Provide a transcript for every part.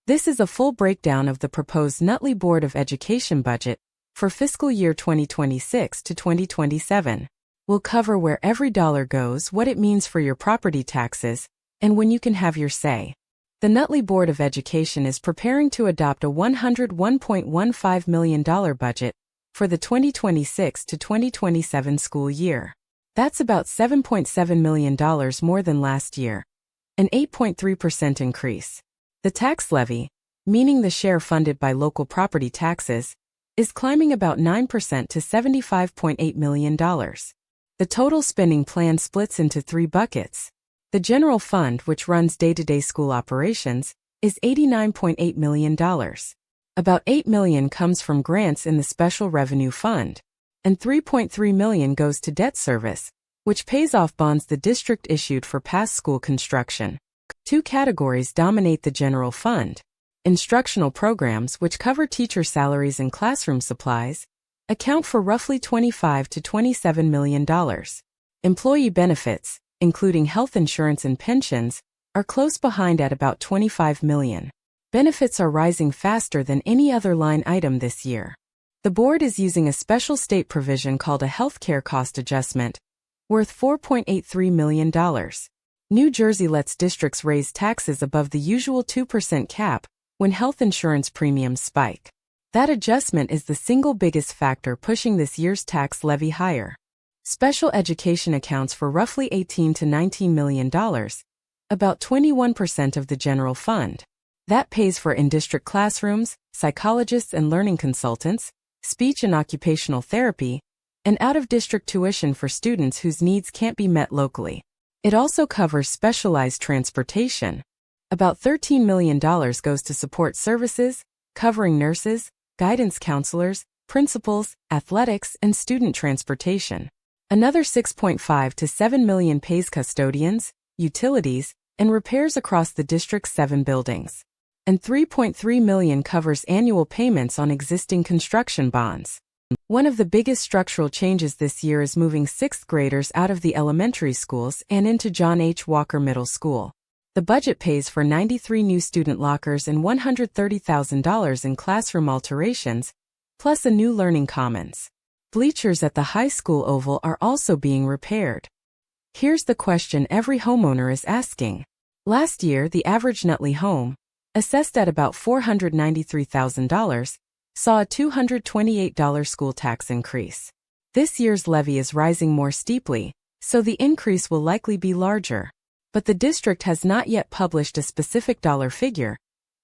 This is a full breakdown of the proposed Nutley Board of Education budget for fiscal year 2026 to 2027. We'll cover where every dollar goes, what it means for your property taxes, and when you can have your say. The Nutley Board of Education is preparing to adopt a $101.15 million budget for the 2026 to 2027 school year. That's about $7.7 million more than last year, an 8.3% increase. The tax levy, meaning the share funded by local property taxes, is climbing about 9% to $75.8 million. The total spending plan splits into three buckets. The general fund, which runs day-to-day school operations, is $89.8 million. About $8 million comes from grants in the Special Revenue Fund, and $3.3 million goes to debt service, which pays off bonds the district issued for past school construction. Two categories dominate the general fund: instructional programs, which cover teacher salaries and classroom supplies, account for roughly $25 to $27 million. Employee benefits, including health insurance and pensions, are close behind at about $25 million. Benefits are rising faster than any other line item this year. The board is using a special state provision called a healthcare cost adjustment, worth $4.83 million. New Jersey lets districts raise taxes above the usual 2% cap when health insurance premiums spike. That adjustment is the single biggest factor pushing this year's tax levy higher. Special education accounts for roughly $18 to $19 million, about 21% of the general fund. That pays for in-district classrooms, psychologists and learning consultants, speech and occupational therapy, and out-of-district tuition for students whose needs can't be met locally. It also covers specialized transportation. About $13 million goes to support services, covering nurses, guidance counselors, principals, athletics, and student transportation. Another $6.5 to $7 million pays custodians, utilities, and repairs across the district's 7 buildings. And $3.3 million covers annual payments on existing construction bonds. One of the biggest structural changes this year is moving 6th graders out of the elementary schools and into John H. Walker Middle School. The budget pays for 93 new student lockers and $130,000 in classroom alterations, plus a new learning commons. Bleachers at the high school oval are also being repaired. Here's the question every homeowner is asking. Last year, the average Nutley home, assessed at about $493,000, saw a $228 school tax increase. This year's levy is rising more steeply, so the increase will likely be larger. But the district has not yet published a specific dollar figure,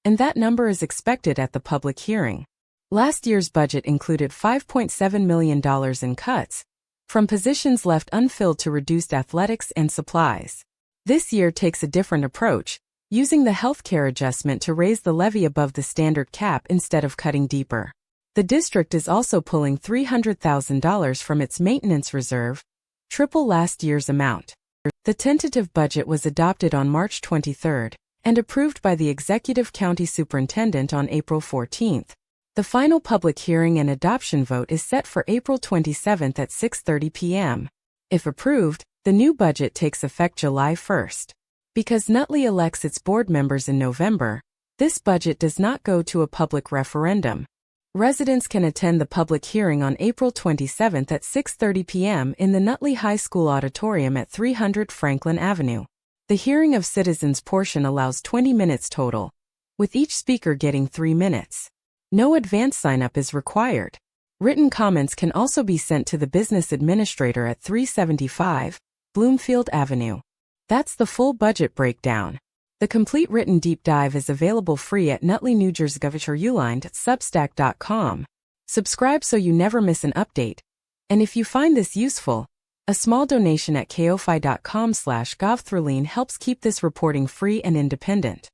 and that number is expected at the public hearing. Last year's budget included $5.7 million in cuts, from positions left unfilled to reduced athletics and supplies. This year takes a different approach, using the healthcare adjustment to raise the levy above the standard cap instead of cutting deeper. The district is also pulling $300,000 from its maintenance reserve, triple last year's amount. The tentative budget was adopted on March 23 and approved by the Executive County Superintendent on April 14. The final public hearing and adoption vote is set for April 27 at 6:30 p.m. If approved, the new budget takes effect July 1. Because Nutley elects its board members in November, this budget does not go to a public referendum. Residents can attend the public hearing on April 27 at 6:30 p.m. in the Nutley High School Auditorium at 300 Franklin Avenue. The hearing of citizens portion allows 20 minutes total, with each speaker getting 3 minutes. No advance sign-up is required. Written comments can also be sent to the business administrator at 375 Bloomfield Avenue. That's the full budget breakdown. The complete written deep dive is available free at Nutley, New Jersey Substack.com. Subscribe so you never miss an update. And if you find this useful, a small donation at ko-fi.com/govthroline helps keep this reporting free and independent.